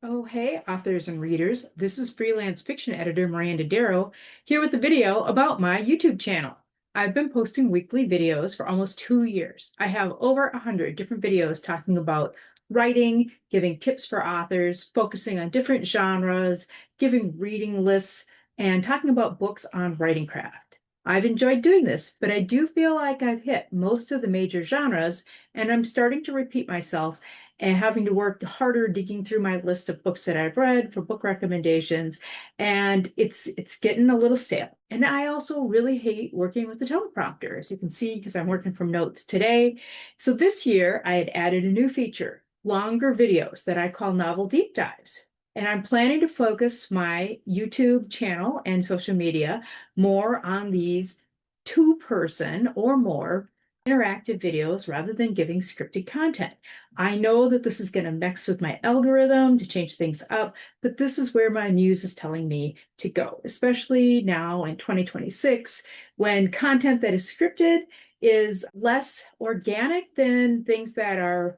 Oh, hey, authors and readers. This is freelance fiction editor Miranda Darrow here with a video about my YouTube channel. I've been posting weekly videos for almost 2 years. I have over 100 different videos talking about writing, giving tips for authors, focusing on different genres, giving reading lists, and talking about books on writing craft. I've enjoyed doing this, but I do feel like I've hit most of the major genres, and I'm starting to repeat myself and having to work harder digging through my list of books that I've read for book recommendations, and it's getting a little stale. And I also really hate working with the teleprompter, as you can see, because I'm working from notes today. So this year I had added a new feature, longer videos that I call novel deep dives. And I'm planning to focus my YouTube channel and social media more on these two-person or more interactive videos rather than giving scripted content. I know that this is going to mix with my algorithm to change things up, but this is where my muse is telling me to go, especially now in 2026, when content that is scripted is less organic than things that are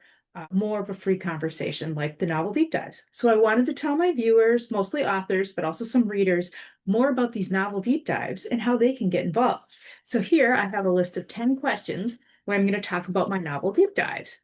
more of a free conversation like the novel deep dives. So I wanted to tell my viewers, mostly authors, but also some readers, more about these novel deep dives and how they can get involved. So here I have a list of 10 questions where I'm going to talk about my novel deep dives.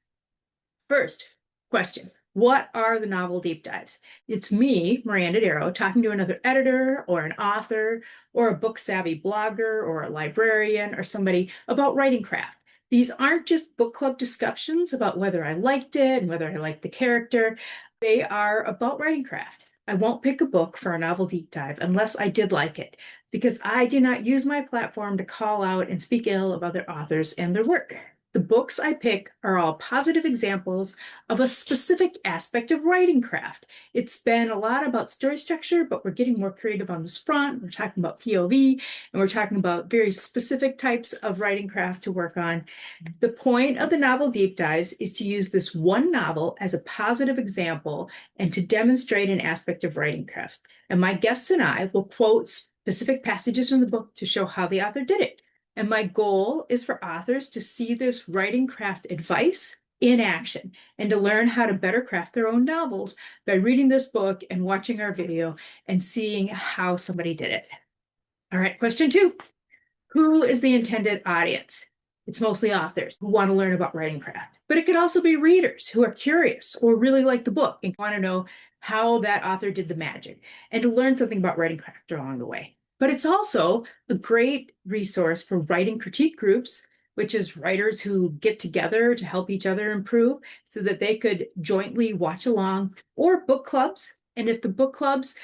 First question, what are the novel deep dives? It's me, Miranda Darrow, talking to another editor or an author or a book savvy blogger or a librarian or somebody about writing craft. These aren't just book club discussions about whether I liked it and whether I liked the character. They are about writing craft. I won't pick a book for a novel deep dive unless I did like it, because I do not use my platform to call out and speak ill of other authors and their work. The books I pick are all positive examples of a specific aspect of writing craft. It's been a lot about story structure, but we're getting more creative on this front. We're talking about POV, and we're talking about very specific types of writing craft to work on. The point of the novel deep dives is to use this one novel as a positive example and to demonstrate an aspect of writing craft. And my guests and I will quote specific passages from the book to show how the author did it. And my goal is for authors to see this writing craft advice in action and to learn how to better craft their own novels by reading this book and watching our video and seeing how somebody did it. All right, question 2. Who is the intended audience? It's mostly authors who want to learn about writing craft, but it could also be readers who are curious or really like the book and want to know how that author did the magic and to learn something about writing craft along the way. But it's also a great resource for writing critique groups, which is writers who get together to help each other improve so that they could jointly watch along, or book clubs. And if the book clubs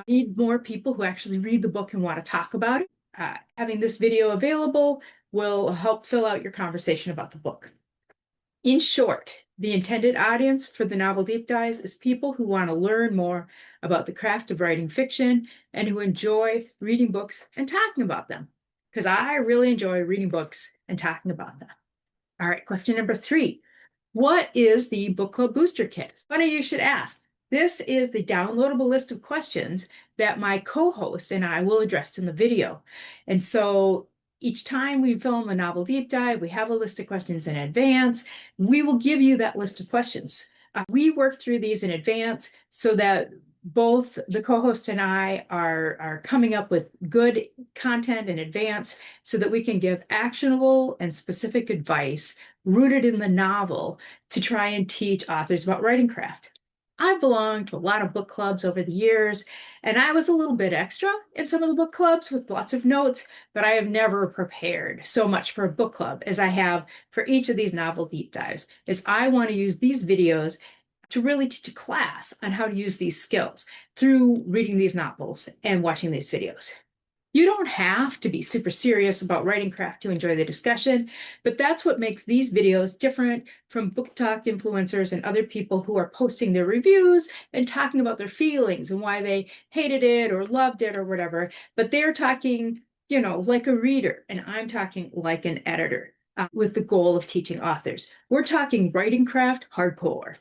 need more people who actually read the book and want to talk about it, having this video available will help fill out your conversation about the book. In short, the intended audience for the novel deep dives is people who want to learn more about the craft of writing fiction and who enjoy reading books and talking about them, because I really enjoy reading books and talking about them. All right, question number 3. What is the book club booster kit? Funny you should ask. This is the downloadable list of questions that my co-host and I will address in the video. And so each time we film a novel deep dive, we have a list of questions in advance. We will give you that list of questions. We work through these in advance so that both the co-host and I are coming up with good content in advance so that we can give actionable and specific advice rooted in the novel to try and teach authors about writing craft. I belonged to a lot of book clubs over the years, and I was a little bit extra in some of the book clubs with lots of notes, but I have never prepared so much for a book club as I have for each of these novel deep dives, as I want to use these videos to really teach a class on how to use these skills through reading these novels and watching these videos. You don't have to be super serious about writing craft to enjoy the discussion, but that's what makes these videos different from book talk influencers and other people who are posting their reviews and talking about their feelings and why they hated it or loved it or whatever. But they're talking, like a reader, and I'm talking like an editor with the goal of teaching authors. We're talking writing craft hardcore.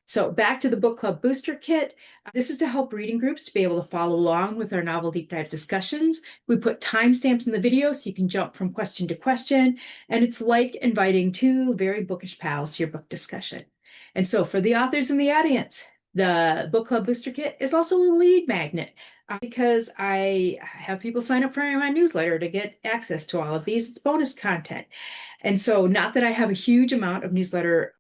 So back to the book club booster kit. This is to help reading groups to be able to follow along with our novel deep dive discussions. We put timestamps in the video so you can jump from question to question. And it's like inviting two very bookish pals to your book discussion. And so for the authors in the audience, The book club booster kit is also a lead magnet because I have people sign up for my newsletter to get access to all of these. It's bonus content. And so, not that I have a huge amount of newsletter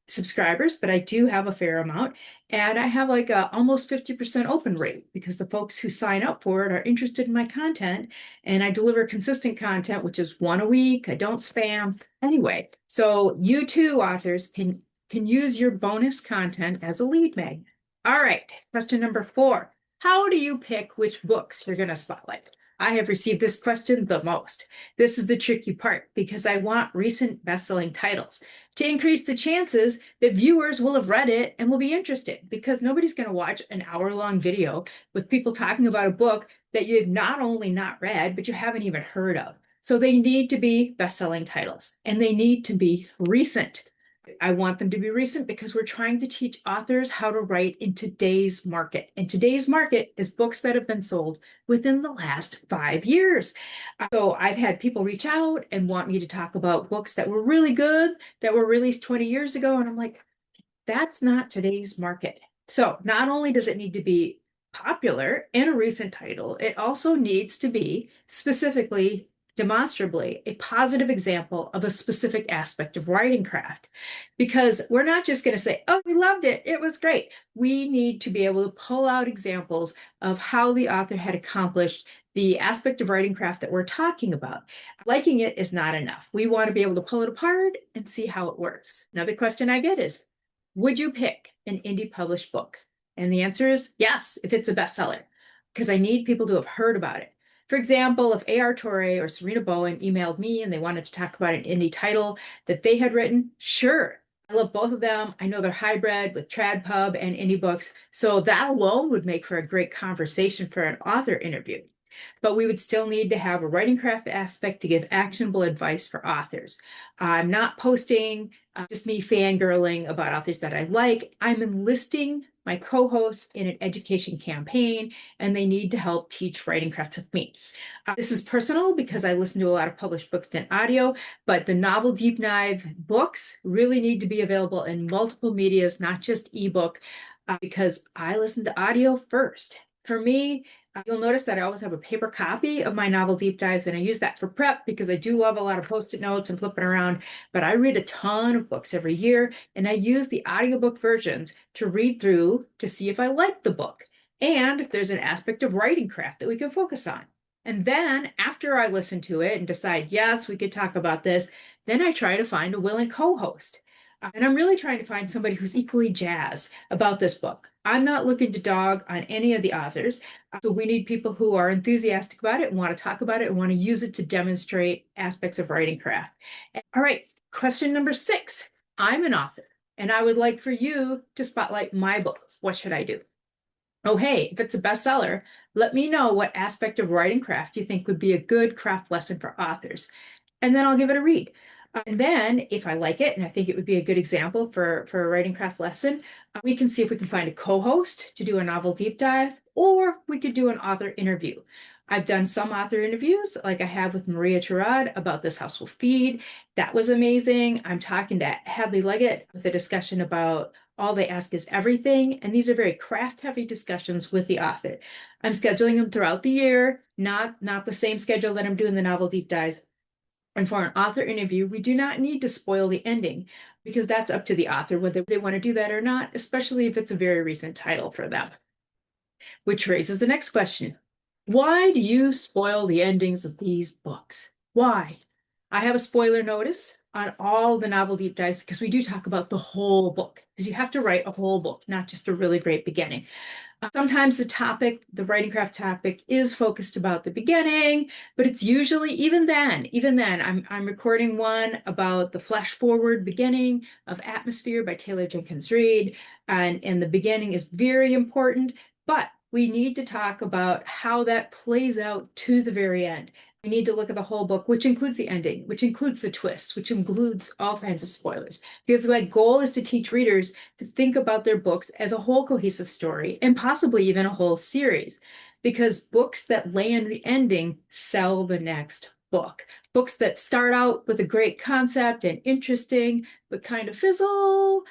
subscribers, but I do have a fair amount. And I have like a almost 50% open rate because the folks who sign up for it are interested in my content. And I deliver consistent content, which is one a week. I don't spam. Anyway, so you too, authors, can use your bonus content as a lead magnet. All right, question number 4. How do you pick which books you're going to spotlight? I have received this question the most. This is the tricky part because I want recent best-selling titles to increase the chances that viewers will have read it and will be interested, because nobody's going to watch an hour-long video with people talking about a book that you've not only not read, but you haven't even heard of. So they need to be best-selling titles, and they need to be recent. I want them to be recent because we're trying to teach authors how to write in today's market. And today's market is books that have been sold within the last 5 years. So I've had people reach out and want me to talk about books that were really good, that were released 20 years ago. And I'm like, that's not today's market. So not only does it need to be popular and a recent title, it also needs to be specifically, demonstrably, a positive example of a specific aspect of writing craft. Because we're not just going to say, oh, we loved it, it was great. We need to be able to pull out examples of how the author had accomplished the aspect of writing craft that we're talking about. Liking it is not enough. We want to be able to pull it apart and see how it works. Another question I get is, would you pick an indie published book? And the answer is yes, if it's a bestseller, because I need people to have heard about it. For example, if A.R. Torre or Serena Bowen emailed me and they wanted to talk about an indie title that they had written, sure. I love both of them. I know they're hybrid with TradPub and indie books, so that alone would make for a great conversation for an author interview. But we would still need to have a writing craft aspect to give actionable advice for authors. I'm not posting just me fangirling about authors that I like. I'm enlisting my co-hosts in an education campaign, and they need to help teach writing craft with me. This is personal because I listen to a lot of published books in audio, but the novel deep dive books really need to be available in multiple medias, not just ebook, because I listen to audio first. For me, you'll notice that I always have a paper copy of my novel deep dives, and I use that for prep because I do love a lot of post-it notes and flipping around, but I read a ton of books every year, and I use the audiobook versions to read through to see if I like the book and if there's an aspect of writing craft that we can focus on. And then after I listen to it and decide, yes, we could talk about this, then I try to find a willing co-host. And I'm really trying to find somebody who's equally jazzed about this book. I'm not looking to dog on any of the authors. So we need people who are enthusiastic about it and want to talk about it and want to use it to demonstrate aspects of writing craft. All right, question number 6. I'm an author and I would like for you to spotlight my book. What should I do? Oh, hey, if it's a bestseller, let me know what aspect of writing craft you think would be a good craft lesson for authors. And then I'll give it a read. And then if I like it and I think it would be a good example for a writing craft lesson, we can see if we can find a co-host to do a novel deep dive, or we could do an author interview. I've done some author interviews, like I have with Maria Tirad about This House Will Feed. That was amazing. I'm talking to Hadley Leggett with a discussion about All They Ask Is Everything. And these are very craft-heavy discussions with the author. I'm scheduling them throughout the year, not the same schedule that I'm doing the novel deep dives. And for an author interview, we do not need to spoil the ending because that's up to the author whether they want to do that or not, especially if it's a very recent title for them. Which raises the next question. Why do you spoil the endings of these books? Why? I have a spoiler notice on all the novel deep dives because we do talk about the whole book, because you have to write a whole book, not just a really great beginning. Sometimes the writing craft topic is focused about the beginning, but it's usually, even then, I'm recording one about the flash forward beginning of Atmosphere by Taylor Jenkins Reid, and the beginning is very important, but we need to talk about how that plays out to the very end. We need to look at the whole book, which includes the ending, which includes the twists, which includes all kinds of spoilers. Because my goal is to teach readers to think about their books as a whole cohesive story and possibly even a whole series. Because books that land the ending sell the next book. Books that start out with a great concept and interesting, but kind of fizzle,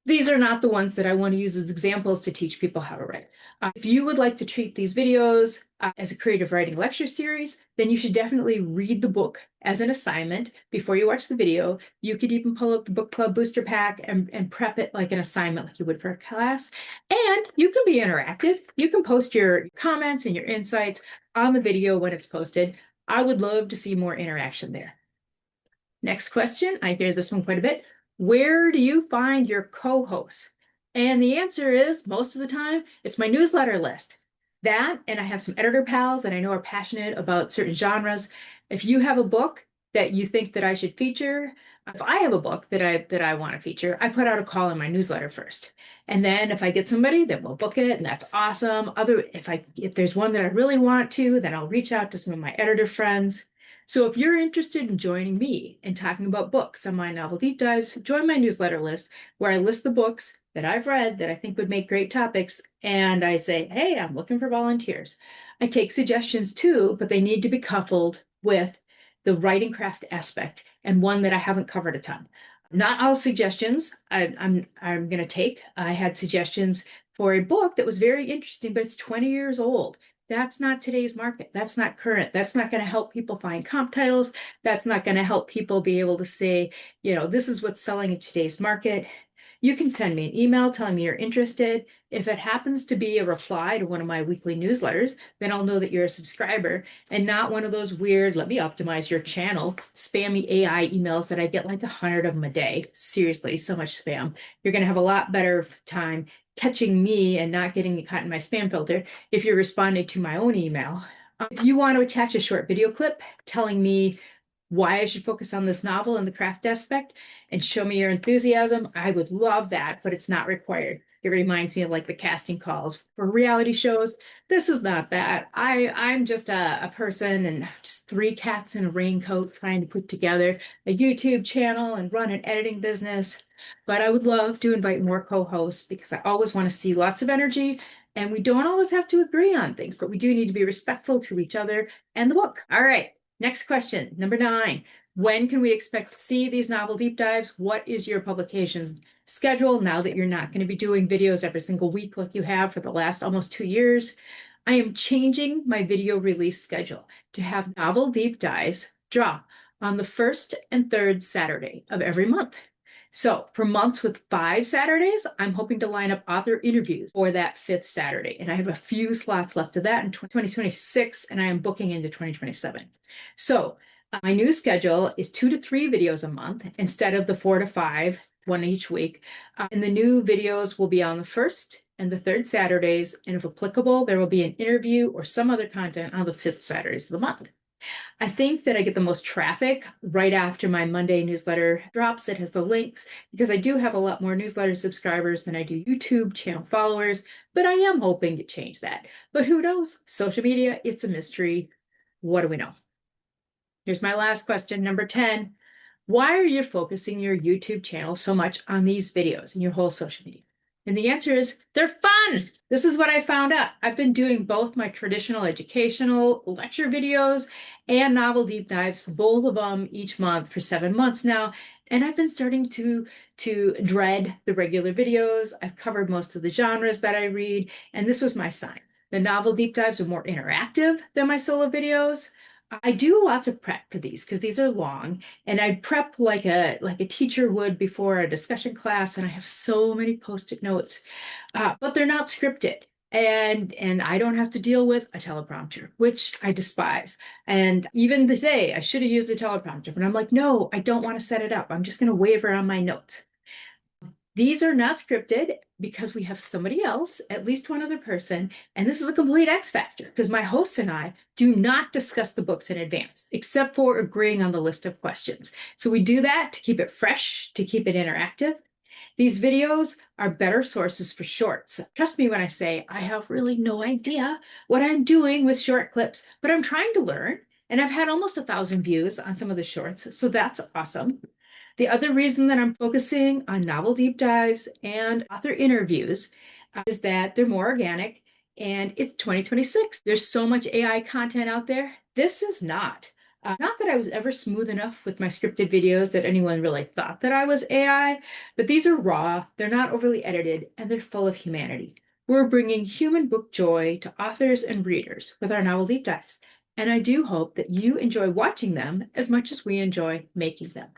These are not the ones that I want to use as examples to teach people how to write. If you would like to treat these videos as a creative writing lecture series, then you should definitely read the book as an assignment before you watch the video. You could even pull up the book club booster pack and prep it like an assignment like you would for a class. And you can be interactive. You can post your comments and your insights on the video when it's posted. I would love to see more interaction there. Next question, I hear this one quite a bit. Where do you find your co-hosts? And the answer is most of the time, it's my newsletter list. That, and I have some editor pals that I know are passionate about certain genres. If you have a book that you think that I should feature, if I have a book that I want to feature, I put out a call in my newsletter first. And then if I get somebody, then we'll book it, and that's awesome. If there's one that I really want to, then I'll reach out to some of my editor friends. So if you're interested in joining me and talking about books on my novel deep dives, join my newsletter list where I list the books that I've read that I think would make great topics. And I say, hey, I'm looking for volunteers. I take suggestions too, but they need to be coupled with the writing craft aspect and one that I haven't covered a ton. Not all suggestions I'm going to take. I had suggestions for a book that was very interesting, but it's 20 years old. That's not today's market. That's not current. That's not going to help people find comp titles. That's not going to help people be able to say, this is what's selling in today's market. You can send me an email telling me you're interested. If it happens to be a reply to one of my weekly newsletters, then I'll know that you're a subscriber and not one of those weird, let me optimize your channel, spammy AI emails that I get like 100 of them a day. Seriously, so much spam. You're going to have a lot better time catching me and not getting caught in my spam filter if you're responding to my own email. If you want to attach a short video clip telling me why I should focus on this novel and the craft aspect and show me your enthusiasm, I would love that, but it's not required. It reminds me of like the casting calls for reality shows. This is not that. I'm just a person and just 3 cats in a raincoat trying to put together a YouTube channel and run an editing business. But I would love to invite more co-hosts because I always want to see lots of energy. And we don't always have to agree on things, but we do need to be respectful to each other and the book. All right. Next question, number 9. When can we expect to see these novel deep dives? What is your publications schedule now that you're not going to be doing videos every single week like you have for the last almost 2 years? I am changing my video release schedule to have novel deep dives drop on the 1st and 3rd Saturday of every month. So for months with 5 Saturdays, I'm hoping to line up author interviews for that 5th Saturday. And I have a few slots left of that in 2026, and I am booking into 2027. So my new schedule is 2 to 3 videos a month instead of the 4 to 5, one each week. And the new videos will be on the 1st and the 3rd Saturdays. And if applicable, there will be an interview or some other content on the 5th Saturdays of the month. I think that I get the most traffic right after my Monday newsletter drops. It has the links because I do have a lot more newsletter subscribers than I do YouTube channel followers, but I am hoping to change that. But who knows? Social media, it's a mystery. What do we know? Here's my last question, number 10. Why are you focusing your YouTube channel so much on these videos and your whole social media? And the answer is they're fun. This is what I found out. I've been doing both my traditional educational lecture videos and novel deep dives, both of them each month for 7 months now. And I've been starting to dread the regular videos. I've covered most of the genres that I read, and this was my sign. The novel deep dives are more interactive than my solo videos. I do lots of prep for these because these are long, and I prep like a teacher would before a discussion class, and I have so many post-it notes, but they're not scripted, and I don't have to deal with a teleprompter, which I despise. And even today, I should have used a teleprompter, but I'm like, no, I don't want to set it up. I'm just going to waver on my notes. These are not scripted because we have somebody else, at least one other person, and this is a complete X factor because my hosts and I do not discuss the books in advance, except for agreeing on the list of questions. So we do that to keep it fresh, to keep it interactive. These videos are better sources for shorts. Trust me when I say I have really no idea what I'm doing with short clips, but I'm trying to learn, and I've had almost 1,000 views on some of the shorts, so that's awesome. The other reason that I'm focusing on novel deep dives and author interviews is that they're more organic, and it's 2026. There's so much AI content out there. This is not Not that I was ever smooth enough with my scripted videos that anyone really thought that I was AI, but these are raw, they're not overly edited, and they're full of humanity. We're bringing human book joy to authors and readers with our novel deep dives, and I do hope that you enjoy watching them as much as we enjoy making them.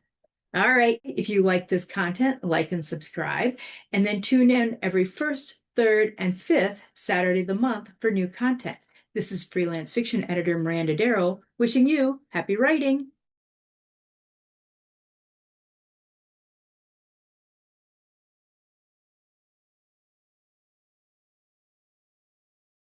All right, if you like this content, like and subscribe, and then tune in every first, third, and fifth Saturday of the month for new content. This is freelance fiction editor Miranda Darrow wishing you happy writing.